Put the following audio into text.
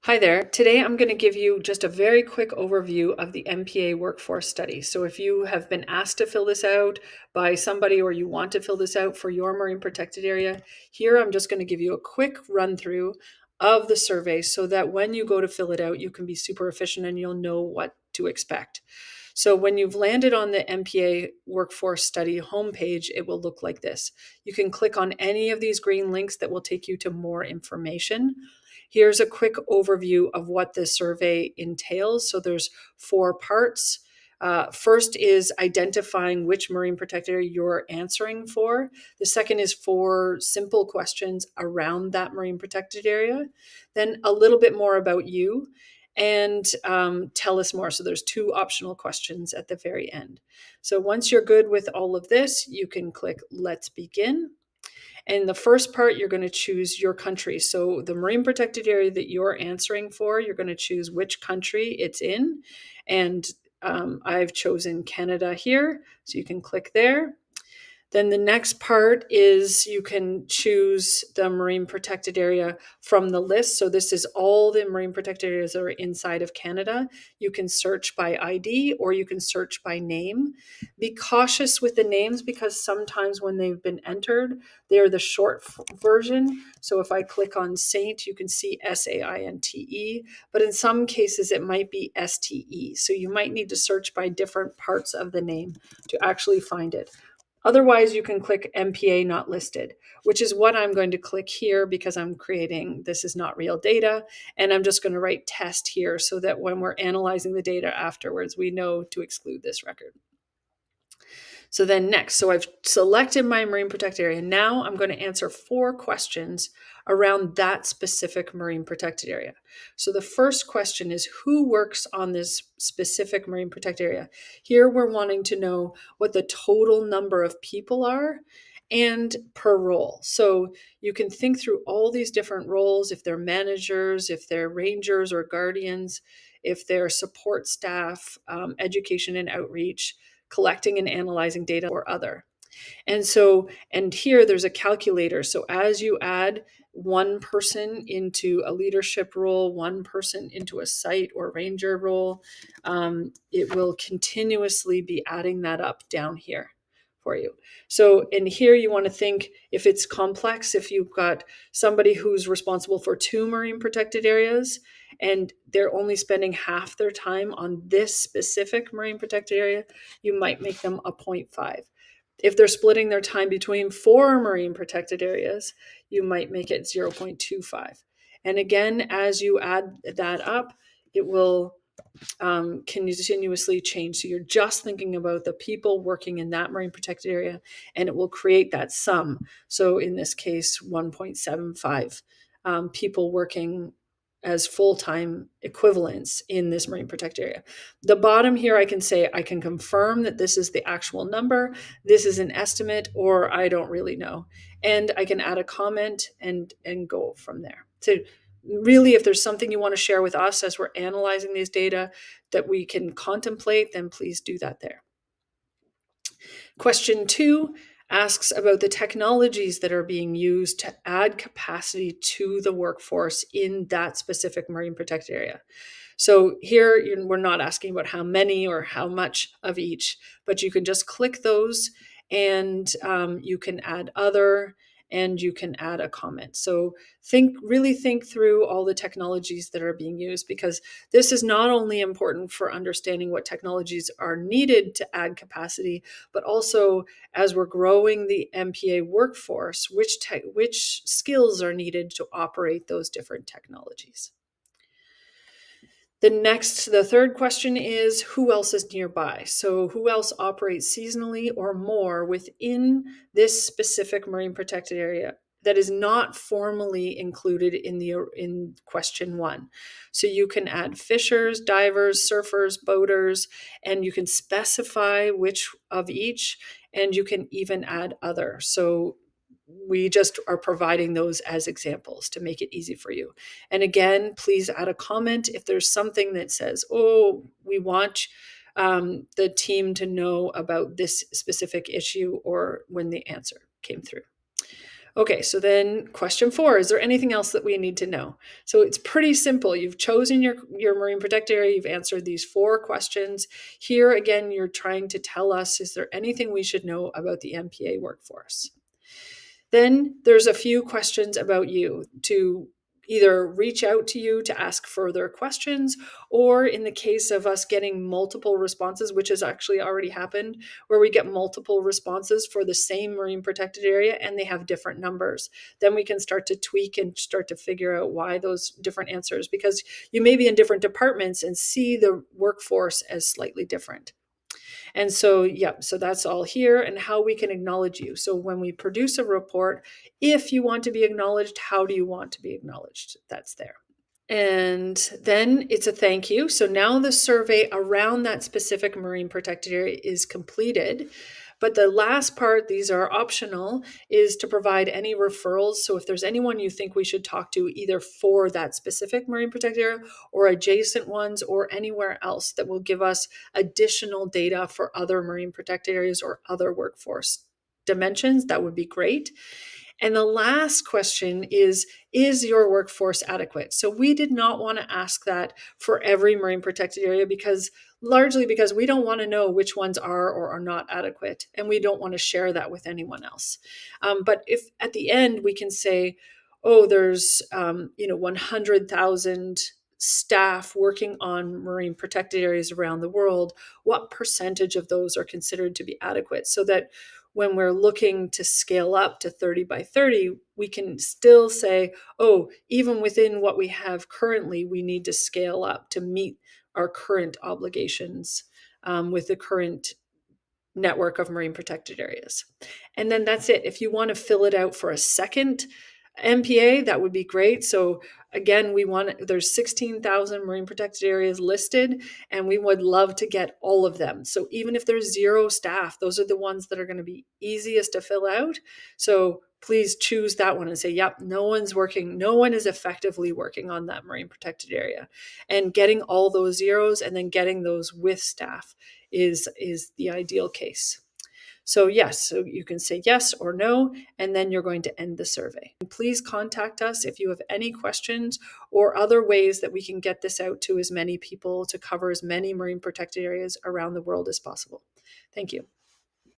Hi there. Today I'm going to give you just a very quick overview of the MPA Workforce Study. So if you have been asked to fill this out by somebody or you want to fill this out for your marine protected area, here I'm just going to give you a quick run through of the survey so that when you go to fill it out, you can be super efficient and you'll know what to expect. So when you've landed on the MPA Workforce Study homepage, it will look like this. You can click on any of these green links that will take you to more information. Here's a quick overview of what this survey entails. So there's 4 parts. First is identifying which marine protected area you're answering for. The second is 4 simple questions around that marine protected area. Then a little bit more about you and tell us more. So there's 2 optional questions at the very end. So once you're good with all of this, you can click Let's Begin. And the first part, you're going to choose your country. So the marine protected area that you're answering for, you're going to choose which country it's in. And I've chosen Canada here, so you can click there. Then the next part is you can choose the marine protected area from the list. So this is all the marine protected areas that are inside of Canada. You can search by ID or you can search by name. Be cautious with the names because sometimes when they've been entered, they're the short version. So if I click on Saint, you can see SAINTE, but in some cases it might be STE. So you might need to search by different parts of the name to actually find it. Otherwise, you can click MPA not listed, which is what I'm going to click here because I'm creating this is not real data. And I'm just going to write test here so that when we're analyzing the data afterwards, we know to exclude this record. So then next, so I've selected my marine protected area. Now I'm going to answer 4 questions around that specific marine protected area. So the first question is who works on this specific marine protected area? Here we're wanting to know what the total number of people are and per role. So you can think through all these different roles, if they're managers, if they're rangers or guardians, if they're support staff, education and outreach, collecting and analyzing data or other. And here there's a calculator. So as you add one person into a leadership role, one person into a site or ranger role, it will continuously be adding that up down here for you. So in here, you want to think if it's complex, if you've got somebody who's responsible for 2 marine protected areas, and they're only spending half their time on this specific marine protected area, you might make them a 0.5. If they're splitting their time between 4 marine protected areas, you might make it 0.25. And again, as you add that up, it will continuously change. So you're just thinking about the people working in that marine protected area, and it will create that sum. So in this case, 1.75 people working as full-time equivalents in this marine protected area. The bottom here, I can say, I can confirm that this is the actual number, this is an estimate, or I don't really know. And I can add a comment and go from there. So really, if there's something you want to share with us as we're analyzing these data that we can contemplate, then please do that there. Question 2 asks about the technologies that are being used to add capacity to the workforce in that specific marine protected area. So here, we're not asking about how many or how much of each, but you can just click those and you can add other and you can add a comment. So really think through all the technologies that are being used, because this is not only important for understanding what technologies are needed to add capacity, but also as we're growing the MPA workforce, which skills are needed to operate those different technologies. The third question is who else is nearby? So who else operates seasonally or more within this specific marine protected area that is not formally included in question 1? So you can add fishers, divers, surfers, boaters, and you can specify which of each, and you can even add other. So we just are providing those as examples to make it easy for you. And again, please add a comment if there's something that says, oh, we want the team to know about this specific issue or when the answer came through. Okay, so then question 4, is there anything else that we need to know? So it's pretty simple. You've chosen your marine protected area. You've answered these 4 questions. Here again, you're trying to tell us, is there anything we should know about the MPA workforce? Then there's a few questions about you to either reach out to you to ask further questions, or in the case of us getting multiple responses, which has actually already happened, where we get multiple responses for the same marine protected area and they have different numbers, then we can start to tweak and start to figure out why those different answers, because you may be in different departments and see the workforce as slightly different. And so, yeah, so that's all here, and how we can acknowledge you. So when we produce a report, if you want to be acknowledged, how do you want to be acknowledged? That's there. And then it's a thank you. So now the survey around that specific marine protected area is completed. But the last part, these are optional, is to provide any referrals. So if there's anyone you think we should talk to, either for that specific marine protected area or adjacent ones or anywhere else, that will give us additional data for other marine protected areas or other workforce dimensions, that would be great. And the last question is your workforce adequate? So we did not want to ask that for every marine protected area, because largely because we don't want to know which ones are or are not adequate, and we don't want to share that with anyone else. But if at the end we can say, oh, there's 100,000 staff working on marine protected areas around the world, what percentage of those are considered to be adequate, so that when we're looking to scale up to 30 by 30, we can still say, oh, even within what we have currently, we need to scale up to meet our current obligations with the current network of marine protected areas. And then that's it. If you want to fill it out for a second MPA, that would be great. So again, there's 16,000 marine protected areas listed, and we would love to get all of them. So even if there's 0 staff, those are the ones that are going to be easiest to fill out. So please choose that one and say, yep, no one is effectively working on that marine protected area. And getting all those zeros and then getting those with staff is the ideal case. So yes, so you can say yes or no, and then you're going to end the survey. Please contact us if you have any questions or other ways that we can get this out to as many people to cover as many marine protected areas around the world as possible. Thank you.